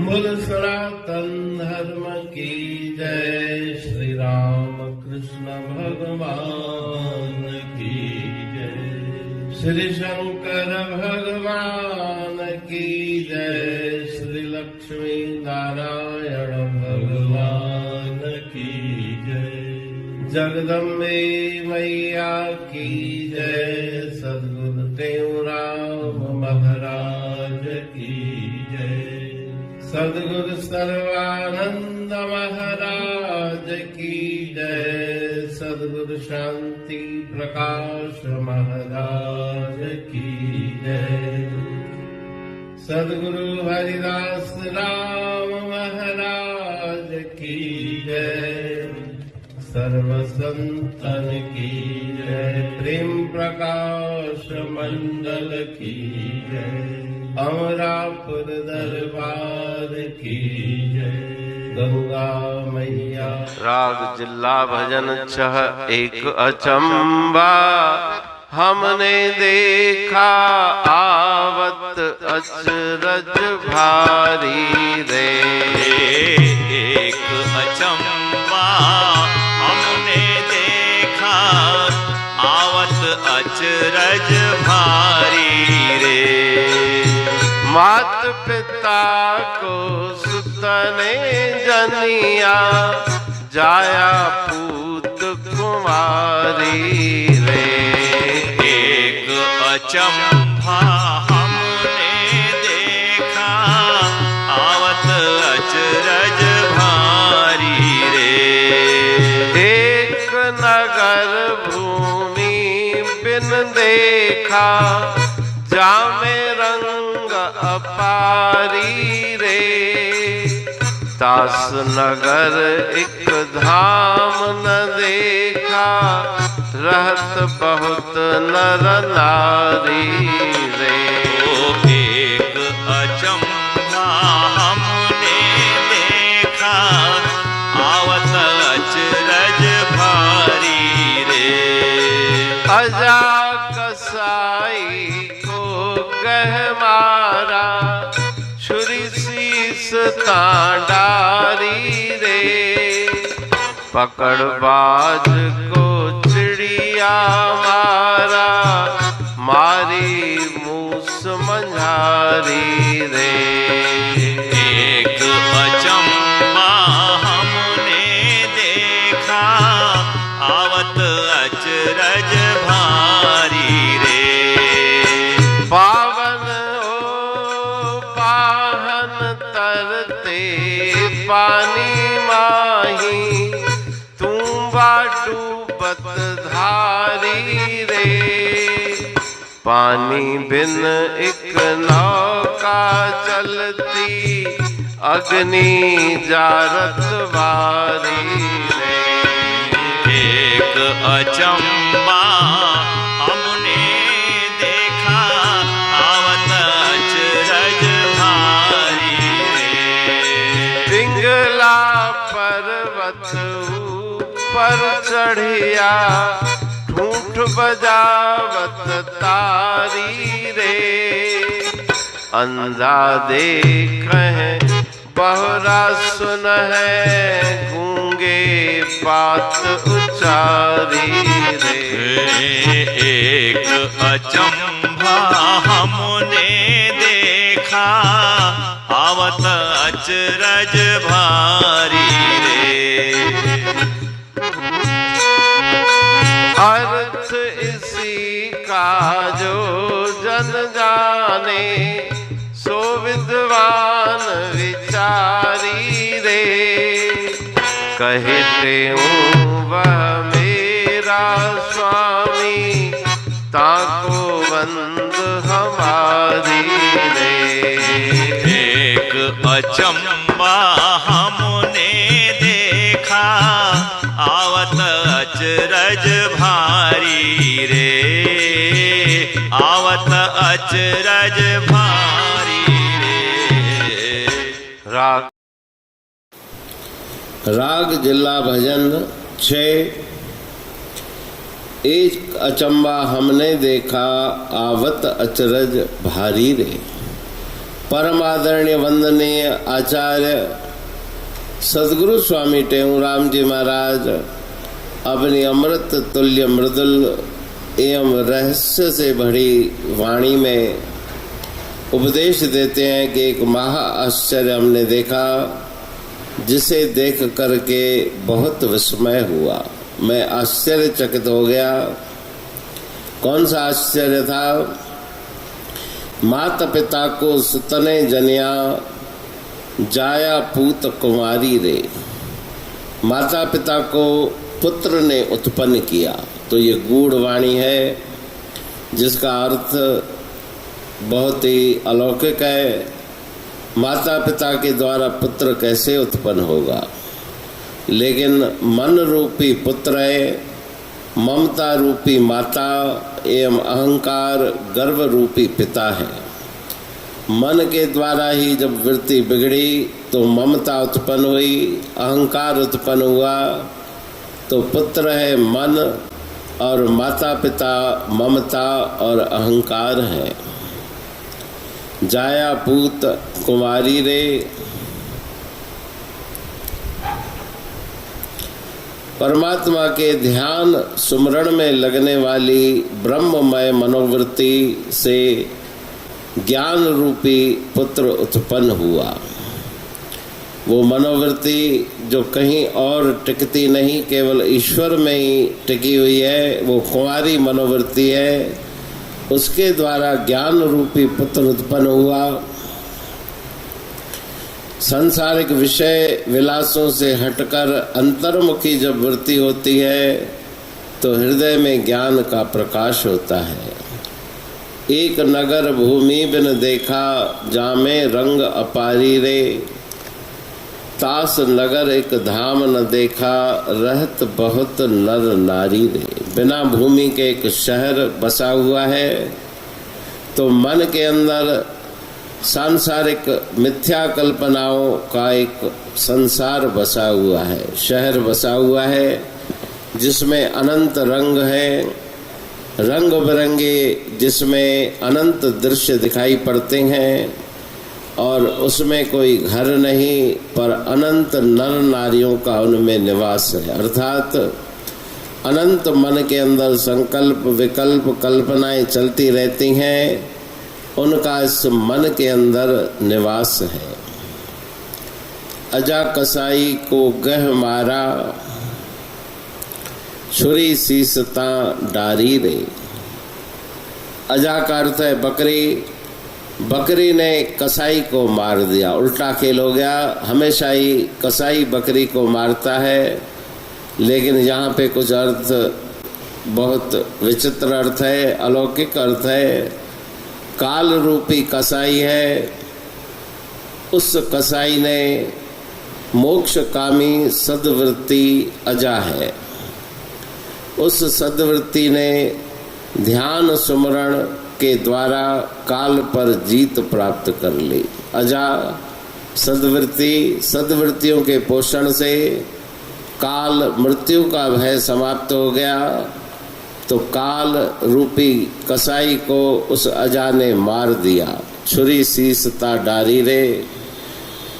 बोल सनातन धर्म की जय। श्री राम कृष्ण भगवान की जय। श्री शंकर भगवान की जय। श्री लक्ष्मी नारायण भगवान की जय। जगदम्बे मैया की जय। सद्गुरु देवराम महाराज की जय। सद्गुरु सर्वानंद महाराज की जय। सद्गुरु शांति प्रकाश महाराज की जय। सद्गुरु हरिदास राम महाराज की जय। सर्व संतन की जय। प्रेम प्रकाश मंडल की जय। अमरापुर दरबार की जय। गंगा मैया। राग जिल्ला भजन छह एक अचंबा हमने देखा आवत अचरज भारी रे। एक अचंबा हमने देखा आवत अचरज भारी रे। मात पिता को सुतने जनिया जाया पूत कुमारी रे। एक अचंभा हमने देखा आवत अचरज भारी रे। एक नगर भूमि बिन देखा जामे रंग अपारी रे। दास नगर एक धाम न देखा रहत बहुत नर नारी रे। एक अचंभा हमने देखा आवत अचरज भारी रे। अजा कसाई को कह मारा छुरी शीस तांडारी रे। पकड़बाज को चिड़िया मारा मारी मूस मंझारी रे। एक अचंबा हमने देखा आवत अचरज भारी रे। पावन ओ पाहन तरते पानी माही तू डूबत धारी रे। पानी बिन एक नौका चलती अग्नि जारत वारी रे। एक अचंबा हमने देखा आवत अचरज भारी रे। पिंगला पर्वत ऊपर चढ़िया ठूठ बजावत तारी रे। अंधा देख बहरा सुन है गूंगे बात उचारी रे। एक अचंभा हमने देखा आवत अचरज भारी रे। अर्थ इसी का जो जन जाने सो विद्वान विचारी रे। कहते हूँ वह मेरा स्वामी ताको बंद हमारी रे। एक अचंबा हमने देखा आवत अचरज भारी रे। आवत अचरज भारी रे। राग राग जिल्ला भजन 6 एक अचंबा हमने देखा आवत अचरज भारी रे। परम आदरणीय वंदनीय आचार्य सदगुरु स्वामी टेऊराम जी महाराज अपनी अमृत तुल्य मृदुल एवं रहस्य से भरी वाणी में उपदेश देते हैं कि एक महा आश्चर्य हमने देखा, जिसे देख करके बहुत विस्मय हुआ। मैं आश्चर्यचकित हो गया। कौन सा आश्चर्य था? माता पिता को सुतने जनिया जाया पूत कुमारी रे। माता पिता को पुत्र ने उत्पन्न किया। तो ये गूढ़ वाणी है, जिसका अर्थ बहुत ही अलौकिक है। माता पिता के द्वारा पुत्र कैसे उत्पन्न होगा? लेकिन मन रूपी पुत्र है, ममता रूपी माता एवं अहंकार गर्व रूपी पिता है। मन के द्वारा ही जब वृत्ति बिगड़ी तो ममता उत्पन्न हुई, अहंकार उत्पन्न हुआ। तो पुत्र है मन और माता पिता ममता और अहंकार है। जाया पूत कुमारी रे। परमात्मा के ध्यान सुमरण में लगने वाली ब्रह्ममय मनोवृत्ति से ज्ञान रूपी पुत्र उत्पन्न हुआ। वो मनोवृत्ति जो कहीं और टिकती नहीं, केवल ईश्वर में ही टिकी हुई है, वो कुंवारी मनोवृत्ति है। उसके द्वारा ज्ञान रूपी पुत्र उत्पन्न हुआ। सांसारिक विषय विलासों से हटकर अंतर्मुखी जब वृत्ति होती है तो हृदय में ज्ञान का प्रकाश होता है। एक नगर भूमि बिन देखा जामे रंग अपारी रे। तास नगर एक धाम न देखा रहत बहुत नर नारी रे। बिना भूमि के एक शहर बसा हुआ है, तो मन के अंदर सांसारिक मिथ्या कल्पनाओं का एक संसार बसा हुआ है, शहर बसा हुआ है, जिसमें अनंत रंग है, रंग बिरंगे, जिसमें अनंत दृश्य दिखाई पड़ते हैं। और उसमें कोई घर नहीं, पर अनंत नर नारियों का उनमें निवास है। अर्थात अनंत मन के अंदर संकल्प विकल्प कल्पनाएं चलती रहती हैं, उनका इस मन के अंदर निवास है। अजा कसाई को गह मारा छुरी सीसता डारी रे। अजा का अर्थ है बकरी। बकरी ने कसाई को मार दिया। उल्टा खेल हो गया। हमेशा ही कसाई बकरी को मारता है, लेकिन यहाँ पे कुछ अर्थ बहुत विचित्र अर्थ है, अलौकिक अर्थ है। काल रूपी कसाई है। उस कसाई ने मोक्ष कामी सद्वृत्ति अजा है। उस सद्वृत्ति ने ध्यान सुमरण के द्वारा काल पर जीत प्राप्त कर ली। अजा सद्वृत्ति, सद्वृत्तियों के पोषण से काल मृत्यु का भय समाप्त हो गया। तो काल रूपी कसाई को उस अजा ने मार दिया। छुरी सीसता डारी रे।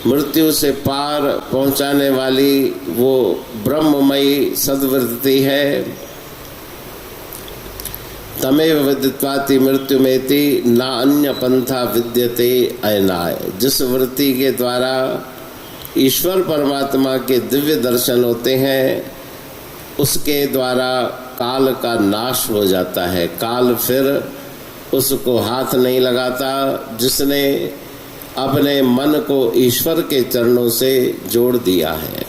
मृत्यु से पार पहुंचाने वाली वो ब्रह्ममयी सद्वृत्ति है। तमेव विदित्वाति मृत्यु मेति ना अन्य पंथा विद्यते अयनाय। जिस वृत्ति के द्वारा ईश्वर परमात्मा के दिव्य दर्शन होते हैं, उसके द्वारा काल का नाश हो जाता है। काल फिर उसको हाथ नहीं लगाता, जिसने अपने मन को ईश्वर के चरणों से जोड़ दिया है।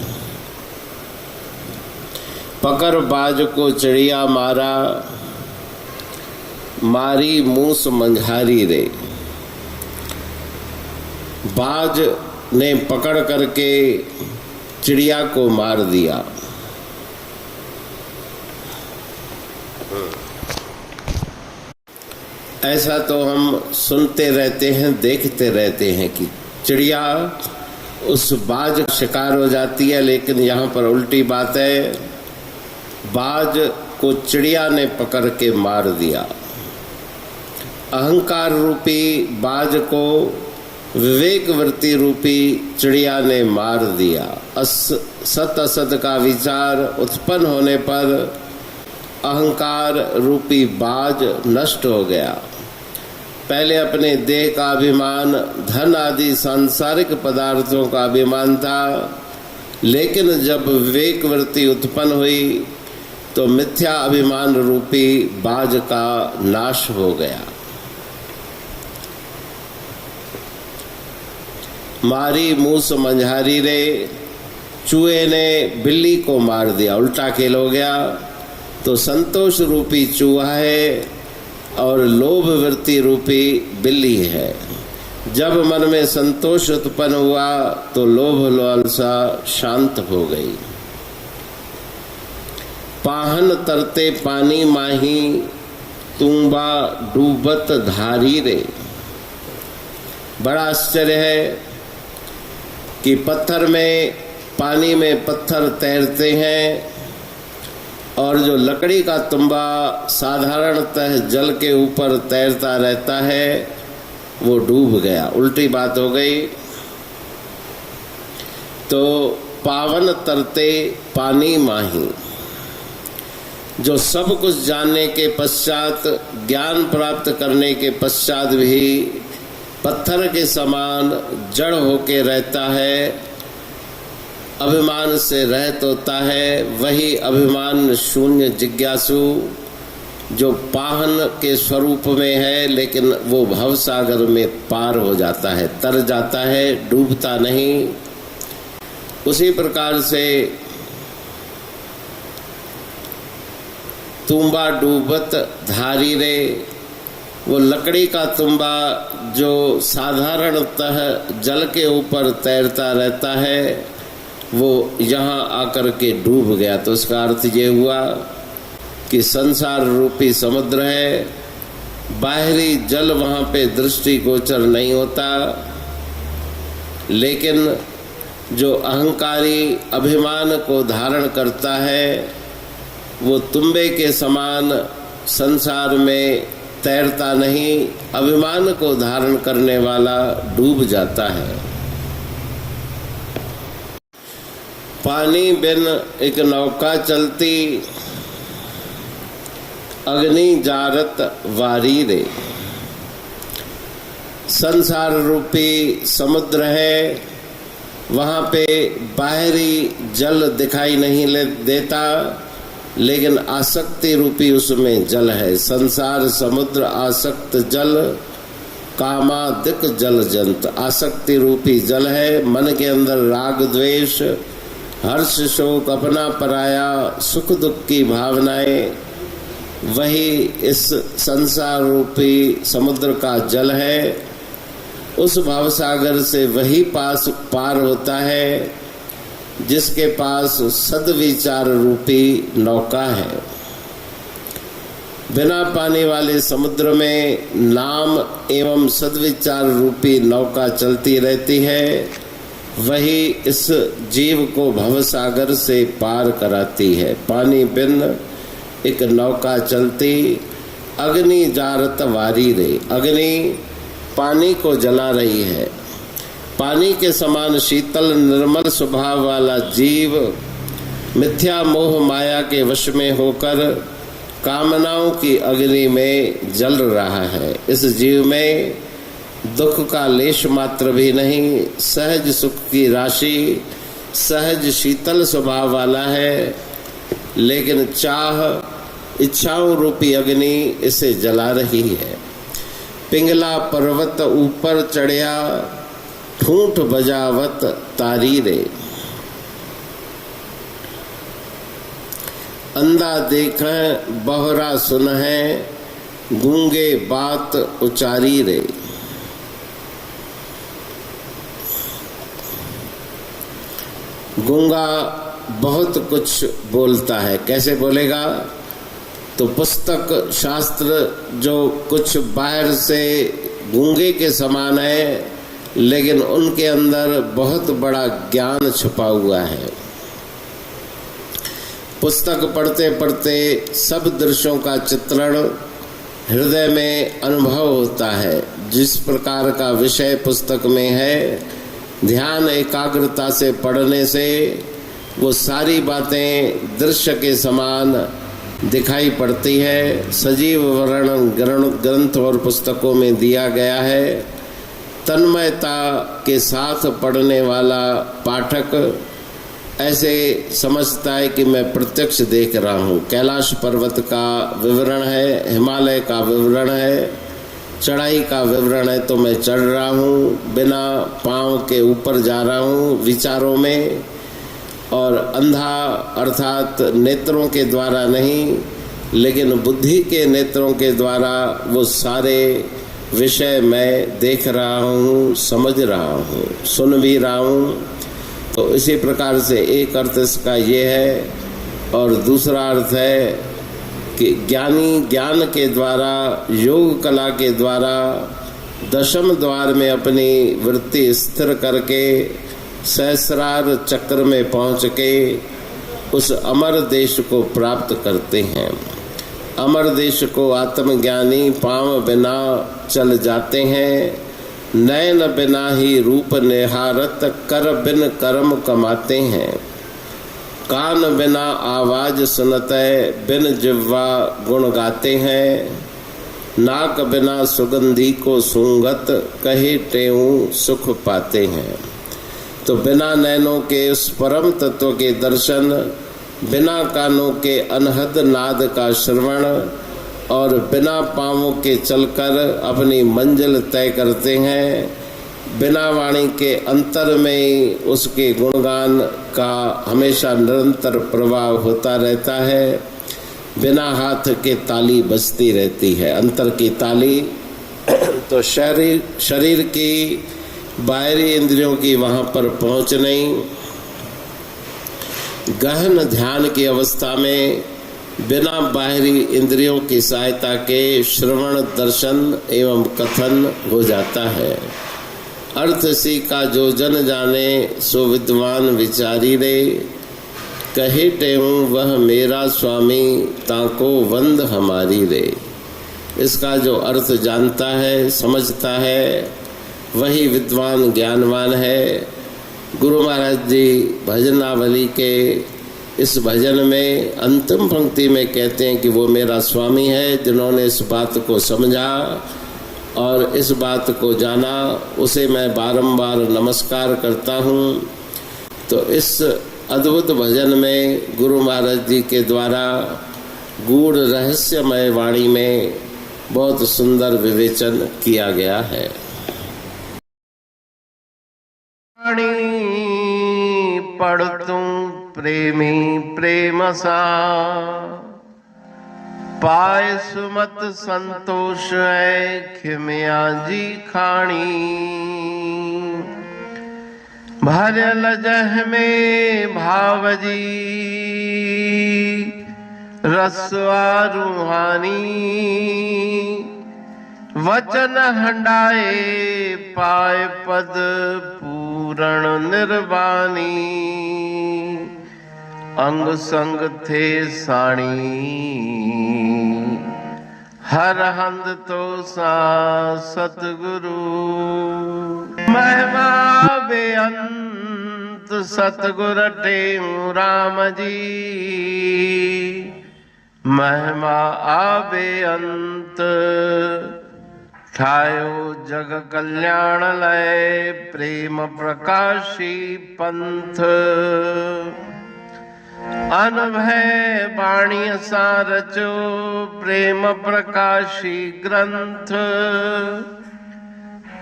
पकड़ बाज को चिड़िया मारा, मारी मूस मंझारी रे। बाज ने पकड़ करके चिड़िया को मार दिया। ऐसा तो हम सुनते रहते हैं, देखते रहते हैं कि चिड़िया उस बाज शिकार हो जाती है, लेकिन यहाँ पर उल्टी बात है। बाज को चिड़िया ने पकड़ के मार दिया। अहंकार रूपी बाज को विवेक वृत्ति रूपी चिड़िया ने मार दिया। सत असत का विचार उत्पन्न होने पर अहंकार रूपी बाज नष्ट हो गया। पहले अपने देह का अभिमान, धन आदि सांसारिक पदार्थों का अभिमान था, लेकिन जब विवेक वृत्ति उत्पन्न हुई तो मिथ्या अभिमान रूपी बाज का नाश हो गया। मारी मूस मंझारी रे, चूहे ने बिल्ली को मार दिया। उल्टा खेल हो गया। तो संतोष रूपी चूहा है और लोभ वृत्ति रूपी बिल्ली है। जब मन में संतोष उत्पन्न हुआ तो लोभ लालसा शांत हो गई। पाहन तरते पानी माही, तुम्बा डूबत धारी रे। बड़ा आश्चर्य है कि पत्थर में, पानी में पत्थर तैरते हैं और जो लकड़ी का तुम्बा साधारणतः जल के ऊपर तैरता रहता है वो डूब गया। उल्टी बात हो गई। तो पावन तरते पानी माही, जो सब कुछ जानने के पश्चात, ज्ञान प्राप्त करने के पश्चात भी पत्थर के समान जड़ होके रहता है, अभिमान से रहित होता है, वही अभिमान शून्य जिज्ञासु जो पाहन के स्वरूप में है, लेकिन वो भवसागर में पार हो जाता है, तर जाता है, डूबता नहीं। उसी प्रकार से तुम्बा डूबत धारी रे, वो लकड़ी का तुम्बा जो साधारणतः जल के ऊपर तैरता रहता है वो यहाँ आकर के डूब गया। तो उसका अर्थ ये हुआ कि संसार रूपी समुद्र है, बाहरी जल वहाँ पे दृष्टिगोचर नहीं होता, लेकिन जो अहंकारी अभिमान को धारण करता है वो तुम्बे के समान संसार में तैरता नहीं, अभिमान को धारण करने वाला डूब जाता है। पानी बिन एक नौका चलती, अग्नि जारत वारी रे। संसार रूपी समुद्र है, वहाँ पे बाहरी जल दिखाई नहीं देता, लेकिन आसक्ति रूपी उसमें जल है। संसार समुद्र आसक्त जल, कामादिक जल जंत। आसक्ति रूपी जल है, मन के अंदर राग द्वेष, हर्ष शोक, अपना पराया, सुख दुख की भावनाएं, वही इस संसार रूपी समुद्र का जल है। उस भवसागर से वही पार होता है जिसके पास सद्विचार रूपी नौका है। बिना पानी वाले समुद्र में नाम एवं सद्विचार रूपी नौका चलती रहती है, वही इस जीव को भवसागर से पार कराती है। पानी बिन एक नौका चलती, अग्नि जारत वारी रे। अग्नि पानी को जला रही है। पानी के समान शीतल निर्मल स्वभाव वाला जीव मिथ्या मोह माया के वश में होकर कामनाओं की अग्नि में जल रहा है। इस जीव में दुख का लेश मात्र भी नहीं, सहज सुख की राशि, सहज शीतल स्वभाव वाला है, लेकिन चाह इच्छाओं रूपी अग्नि इसे जला रही है। पिंगला पर्वत ऊपर चढ़िया, ठूंठ बजावत तारी रे। अंधा देख बहरा सुन है, गूंगे बात उचारी रे। गूंगा बहुत कुछ बोलता है। कैसे बोलेगा? तो पुस्तक शास्त्र जो कुछ बाहर से गूंगे के समान है, लेकिन उनके अंदर बहुत बड़ा ज्ञान छुपा हुआ है। पुस्तक पढ़ते पढ़ते सब दृश्यों का चित्रण हृदय में अनुभव होता है। जिस प्रकार का विषय पुस्तक में है, ध्यान एकाग्रता से पढ़ने से वो सारी बातें दृश्य के समान दिखाई पड़ती है। सजीव वर्णन ग्रंथ और पुस्तकों में दिया गया है। तन्मयता के साथ पढ़ने वाला पाठक ऐसे समझता है कि मैं प्रत्यक्ष देख रहा हूँ। कैलाश पर्वत का विवरण है, हिमालय का विवरण है, चढ़ाई का विवरण है, तो मैं चढ़ रहा हूँ, बिना पाँव के ऊपर जा रहा हूँ विचारों में। और अंधा अर्थात नेत्रों के द्वारा नहीं, लेकिन बुद्धि के नेत्रों के द्वारा वो सारे विषय मैं देख रहा हूँ, समझ रहा हूँ, सुन भी रहा हूँ। तो इसी प्रकार से एक अर्थ इसका ये है। और दूसरा अर्थ है कि ज्ञानी ज्ञान के द्वारा, योग कला के द्वारा दशम द्वार में अपनी वृत्ति स्थिर करके सहस्रार चक्र में पहुँच के उस अमर देश को प्राप्त करते हैं। अमर देश को आत्मज्ञानी पांव बिना चल जाते हैं। नयन बिना ही रूप निहारत, कर बिन कर्म कमाते हैं। कान बिना आवाज सुनते, बिन जिह्वा गुण गाते हैं। नाक बिना सुगंधी को सूंघत, कहे टेऊ सुख पाते हैं। तो बिना नैनों के उस परम तत्व के दर्शन, बिना कानों के अनहद नाद का श्रवण और बिना पाँवों के चलकर अपनी मंजिल तय करते हैं। बिना वाणी के अंतर में उसके गुणगान का हमेशा निरंतर प्रभाव होता रहता है। बिना हाथ के ताली बजती रहती है, अंतर की ताली। तो शरीर की बाहरी इंद्रियों की वहाँ पर पहुँच नहीं। गहन ध्यान की अवस्था में बिना बाहरी इंद्रियों की सहायता के श्रवण, दर्शन एवं कथन हो जाता है। अर्थ सी का जो जन जाने, सो विद्वान विचारी रे। कहे टेऊं वह मेरा स्वामी, ताको वंद हमारी रे। इसका जो अर्थ जानता है, समझता है, वही विद्वान ज्ञानवान है। गुरु महाराज जी भजनावली के इस भजन में अंतिम पंक्ति में कहते हैं कि वो मेरा स्वामी है। जिन्होंने इस बात को समझा और इस बात को जाना, उसे मैं बारंबार नमस्कार करता हूँ। तो इस अद्भुत भजन में गुरु महाराज जी के द्वारा गूढ़ रहस्यमय वाणी में बहुत सुंदर विवेचन किया गया है। पढ़ तू प्रेमी प्रेम सा, पाए सुमत संतोष है खिमिया जी खाणी। भरल जह में भावजी रसवा रूहानी। वचन हंडाए पाए पद पूरण निर्वाणी। अंग संग थे साणी हर हंद तो सा सतगुरु। महिमा बेअंत सतगुर टेऊ राम जी। महिमा आबे अंत ठायो जग कल्याण लय। प्रेम प्रकाशी पंथ अनभय बाणी सा रचो। प्रेम प्रकाशी ग्रंथ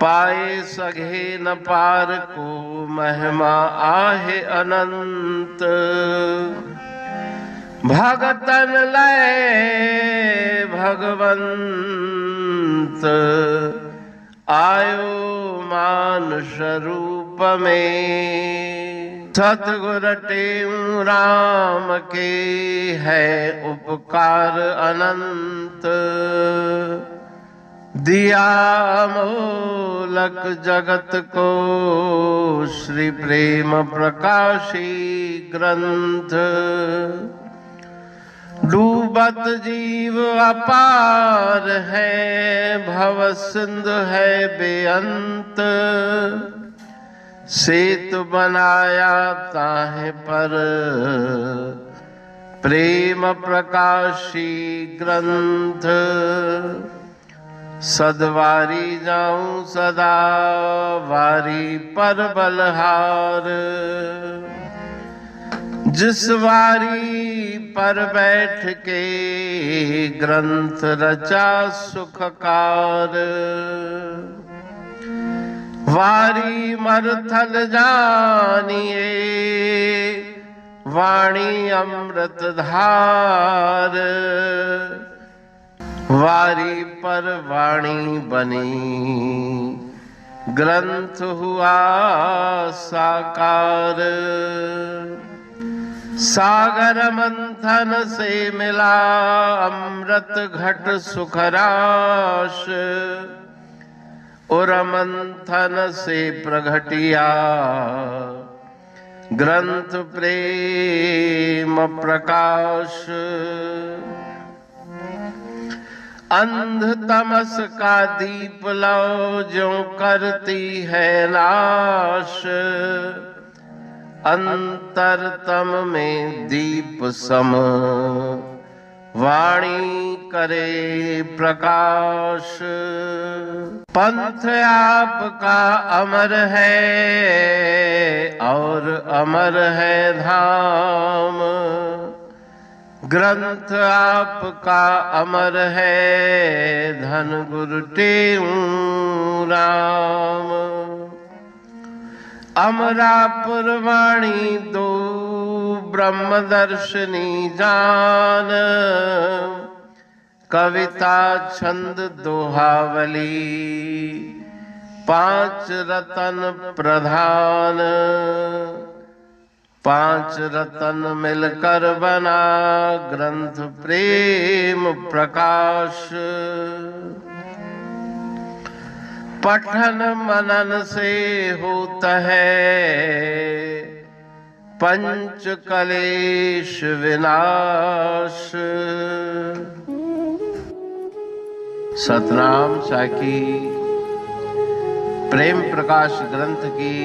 पाए सघे न पार को। महिमा आहे अनंत भगतन लय भगवंत। आयो मानुष रूप में। सतगुर टेऊ राम के है उपकार अनंत। दिया मोलक जगत को श्री प्रेम प्रकाशी ग्रंथ। डूबत जीव अपार है, भव सिंधु है बेअंत। सेतु बनाया ताहे पर, प्रेम प्रकाशी ग्रंथ। सदवारी जाऊं सदा, वारी पर बलहार। जिस वारी पर बैठ के, ग्रंथ रचा सुखकार। वारी मरथल जानिए, वाणी अमृत धार। वारी पर वाणी बनी, ग्रंथ हुआ साकार। सागर मंथन से मिला, अमृत घट सुखराश। और मंथन से प्रगटिया, ग्रंथ प्रेम प्रकाश। अंध तमस का दीप लो, जो करती है नाश। अंतरतम में दीप सम, वाणी करे प्रकाश। पंथ आपका अमर है, और अमर है धाम। ग्रंथ आपका अमर है, धन गुरु टेऊ राम। अमरापुर वाणी दो, ब्रह्मदर्शनी जान। कविता छंद दोहावली, 5 रतन प्रधान। 5 रतन मिलकर बना, ग्रंथ प्रेम प्रकाश। पठन मनन से होता है, पंच कलेश विनाश। सतनाम साखी प्रेम प्रकाश ग्रंथ की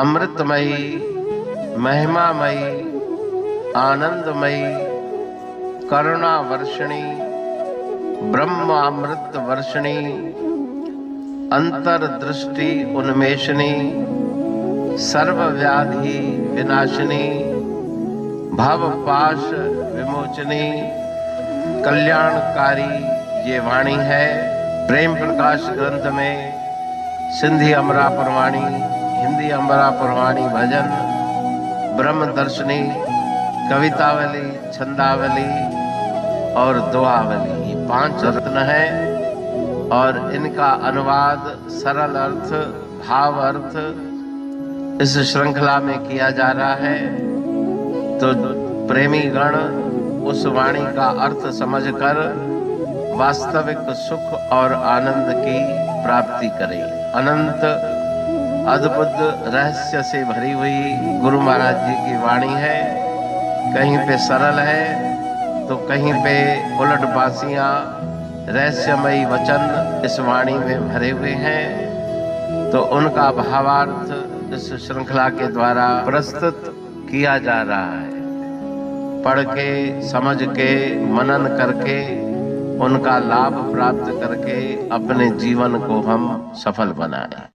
अमृतमयी, महिमामयी, आनंदमयी, करुणा वर्षिणी, ब्रह्म अमृत वर्षिणी, अंतर्दृष्टि उन्मेषणी, सर्वव्याधि विनाशिनी, भव पाश विमोचनी, कल्याणकारी ये वाणी है। प्रेम प्रकाश ग्रंथ में सिंधी अमरापुर वाणी, हिंदी अमरापुर वाणी भजन, ब्रह्म दर्शनी, कवितावली, छंदावली और दुआवली, ये 5 रत्न है। और इनका अनुवाद, सरल अर्थ, भाव अर्थ इस श्रृंखला में किया जा रहा है। तो प्रेमी गण उस वाणी का अर्थ समझकर वास्तविक सुख और आनंद की प्राप्ति करें। अनंत अद्भुत रहस्य से भरी हुई गुरु महाराज जी की वाणी है। कहीं पे सरल है तो कहीं पे उलट बासियां, रहस्यमयी वचन इस वाणी में भरे हुए हैं। तो उनका भावार्थ इस श्रृंखला के द्वारा प्रस्तुत किया जा रहा है। पढ़ के, समझ के, मनन करके, उनका लाभ प्राप्त करके अपने जीवन को हम सफल बनाएं।